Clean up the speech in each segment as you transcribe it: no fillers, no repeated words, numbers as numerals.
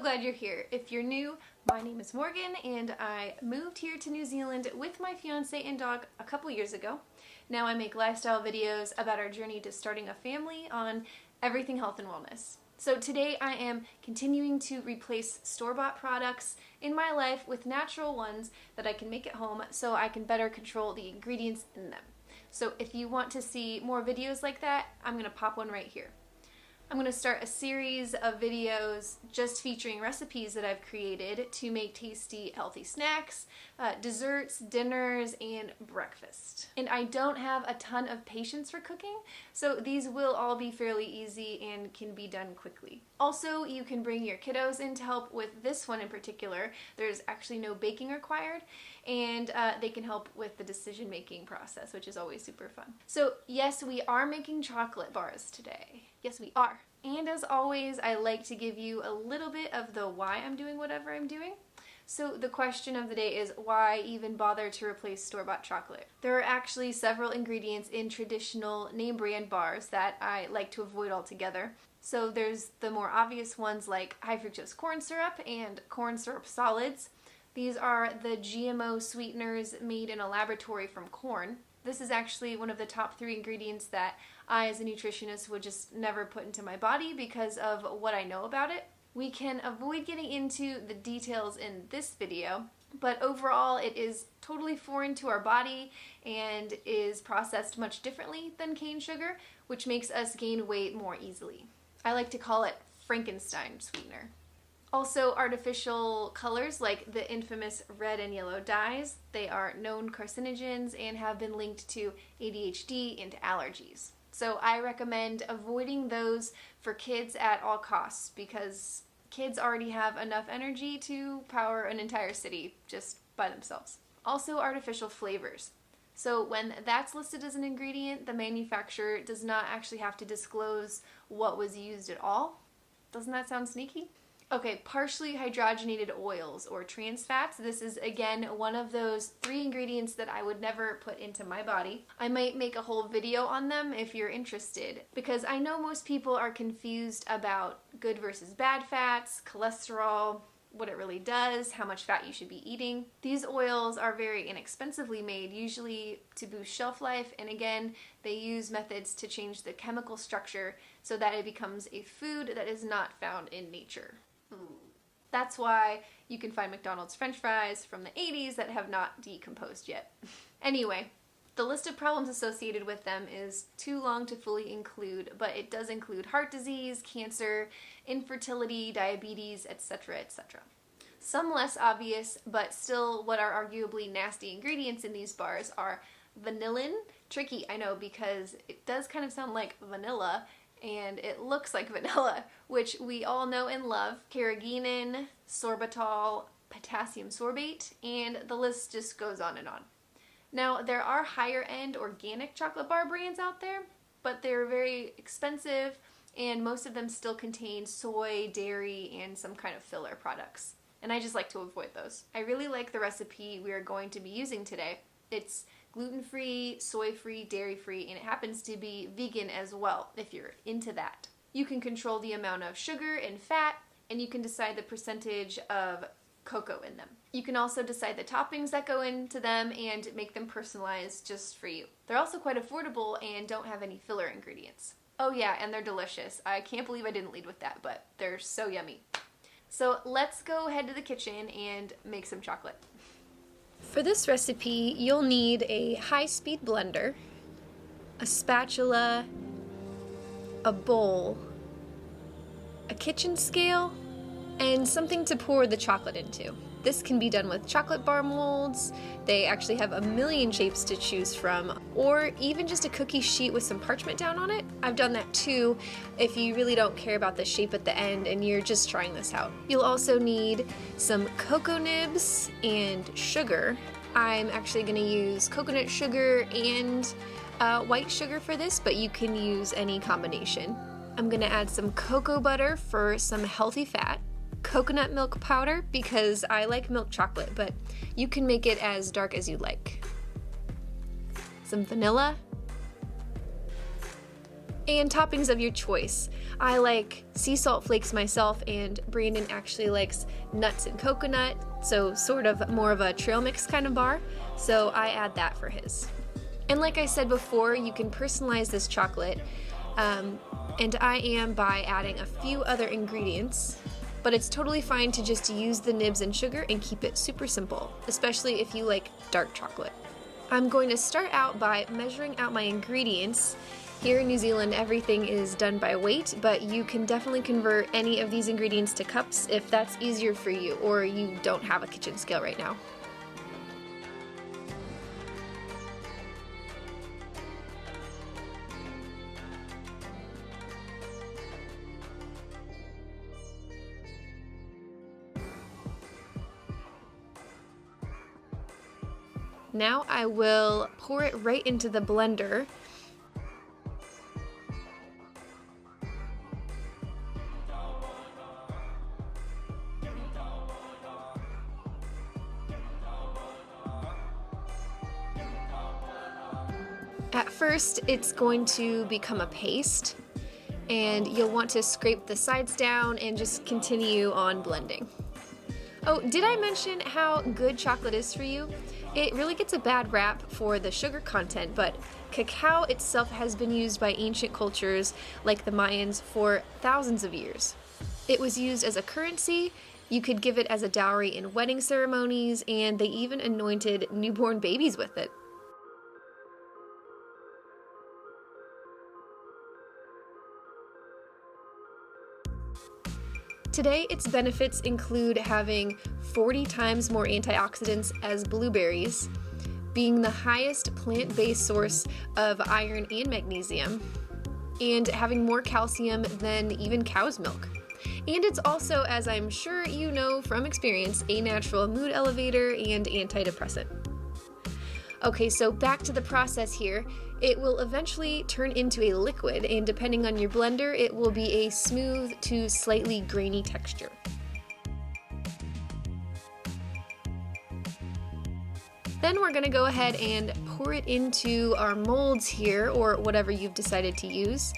glad you're here. If you're new, my name is Morgan and I moved here to New Zealand with my fiance and dog a couple years ago. Now I make lifestyle videos about our journey to starting a family on everything health and wellness. So today I am continuing to replace store-bought products in my life with natural ones that I can make at home so I can better control the ingredients in them. So if you want to see more videos like that, I'm going to pop one right here. I'm going to start a series of videos just featuring recipes that I've created to make tasty, healthy snacks, desserts, dinners, and breakfast. And I don't have a ton of patience for cooking, so these will all be fairly easy and can be done quickly. Also, you can bring your kiddos in to help with this one in particular. There's actually no baking required, and they can help with the decision-making process, which is always super fun. So yes, we are making chocolate bars today. Yes, we are. And as always, I like to give you a little bit of the why I'm doing whatever I'm doing. So the question of the day is, why even bother to replace store-bought chocolate? There are actually several ingredients in traditional name brand bars that I like to avoid altogether. So there's the more obvious ones like high fructose corn syrup and corn syrup solids. These are the GMO sweeteners made in a laboratory from corn. This is actually one of the top 3 ingredients that I, as a nutritionist, would just never put into my body because of what I know about it. We can avoid getting into the details in this video, but overall it is totally foreign to our body and is processed much differently than cane sugar, which makes us gain weight more easily. I like to call it Frankenstein sweetener. Also, artificial colors like the infamous red and yellow dyes, they are known carcinogens and have been linked to ADHD and allergies. So I recommend avoiding those for kids at all costs because kids already have enough energy to power an entire city just by themselves. Also, artificial flavors. So when that's listed as an ingredient, the manufacturer does not actually have to disclose what was used at all. Doesn't that sound sneaky? Okay, partially hydrogenated oils or trans fats. This is again one of those 3 ingredients that I would never put into my body. I might make a whole video on them if you're interested, because I know most people are confused about good versus bad fats, cholesterol, what it really does, how much fat you should be eating. These oils are very inexpensively made, usually to boost shelf life, and again, they use methods to change the chemical structure so that it becomes a food that is not found in nature. That's why you can find McDonald's French fries from the 80s that have not decomposed yet. Anyway, the list of problems associated with them is too long to fully include, but it does include heart disease, cancer, infertility, diabetes, etc., etc. Some less obvious, but still what are arguably nasty ingredients in these bars are vanillin. Tricky, I know, because it does kind of sound like vanilla, and it looks like vanilla, which we all know and love, carrageenan, sorbitol, potassium sorbate, and the list just goes on and on. Now, there are higher-end organic chocolate bar brands out there, but they're very expensive, and most of them still contain soy, dairy, and some kind of filler products. And I just like to avoid those. I really like the recipe we are going to be using today. It's gluten-free, soy-free, dairy-free, and it happens to be vegan as well, if you're into that. You can control the amount of sugar and fat, and you can decide the percentage of cocoa in them. You can also decide the toppings that go into them and make them personalized just for you. They're also quite affordable and don't have any filler ingredients. Oh yeah, and they're delicious. I can't believe I didn't lead with that, but they're so yummy. So let's go head to the kitchen and make some chocolate. For this recipe, you'll need a high-speed blender, a spatula, a bowl, a kitchen scale, and something to pour the chocolate into. This can be done with chocolate bar molds. They actually have a million shapes to choose from, or even just a cookie sheet with some parchment down on it. I've done that too if you really don't care about the shape at the end and you're just trying this out. You'll also need some cocoa nibs and sugar. I'm actually going to use coconut sugar and white sugar for this, but you can use any combination. I'm going to add some cocoa butter for some healthy fat. Coconut milk powder because I like milk chocolate, but you can make it as dark as you like. Some vanilla, And toppings of your choice. I like sea salt flakes myself, and Brandon actually likes nuts and coconut, so sort of more of a trail mix kind of bar, so I add that for his. And like I said before, you can personalize this chocolate, and I am by adding a few other ingredients, but it's totally fine to just use the nibs and sugar and keep it super simple, especially if you like dark chocolate. I'm going to start out by measuring out my ingredients. Here in New Zealand, everything is done by weight, but you can definitely convert any of these ingredients to cups if that's easier for you or you don't have a kitchen scale right now. Now I will pour it right into the blender. At first, it's going to become a paste, and you'll want to scrape the sides down and just continue on blending. Oh, did I mention how good chocolate is for you? It really gets a bad rap for the sugar content, but cacao itself has been used by ancient cultures like the Mayans for thousands of years. It was used as a currency, you could give it as a dowry in wedding ceremonies, and they even anointed newborn babies with it. Today, its benefits include having 40 times more antioxidants as blueberries, being the highest plant-based source of iron and magnesium, and having more calcium than even cow's milk. And it's also, as I'm sure you know from experience, a natural mood elevator and antidepressant. Okay, so back to the process here. It will eventually turn into a liquid, and depending on your blender, it will be a smooth to slightly grainy texture. Then we're gonna go ahead and pour it into our molds here, or whatever you've decided to use.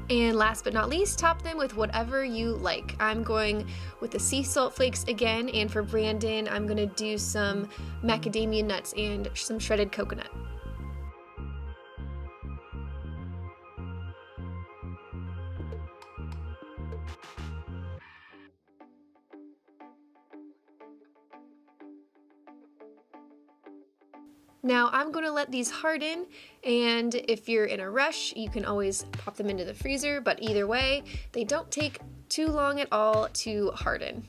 And last but not least, top them with whatever you like. I'm going with the sea salt flakes again, and for Brandon, I'm gonna do some macadamia nuts and some shredded coconut. Now I'm going to let these harden, and if you're in a rush, you can always pop them into the freezer, but either way, they don't take too long at all to harden.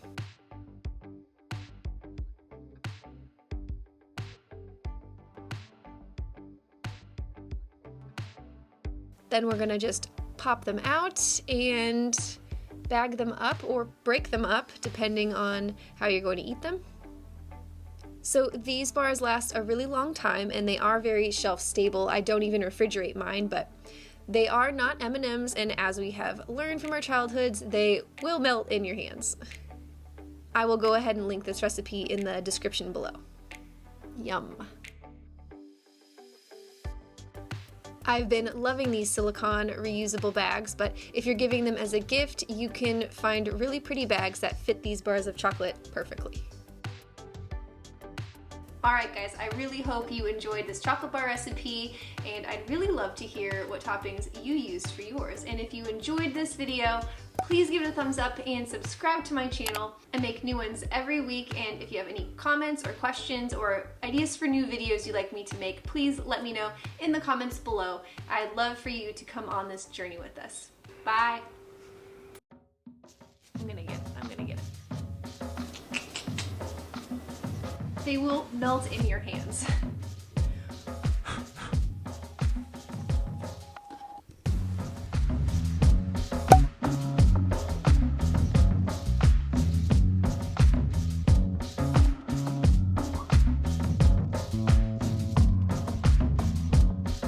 Then we're going to just pop them out and bag them up or break them up depending on how you're going to eat them. So these bars last a really long time, and they are very shelf stable. I don't even refrigerate mine, but they are not M&Ms, and as we have learned from our childhoods, they will melt in your hands. I will go ahead and link this recipe in the description below. Yum. I've been loving these silicone reusable bags, but if you're giving them as a gift, you can find really pretty bags that fit these bars of chocolate perfectly. Alright guys, I really hope you enjoyed this chocolate bar recipe, and I'd really love to hear what toppings you used for yours. And if you enjoyed this video, Please give it a thumbs up and subscribe to my channel. I make new ones every week, and if you have any comments or questions or ideas for new videos you'd like me to make, please let me know in the comments below. I'd love for you to come on this journey with us. Bye. I'm gonna get it. They will melt in your hands.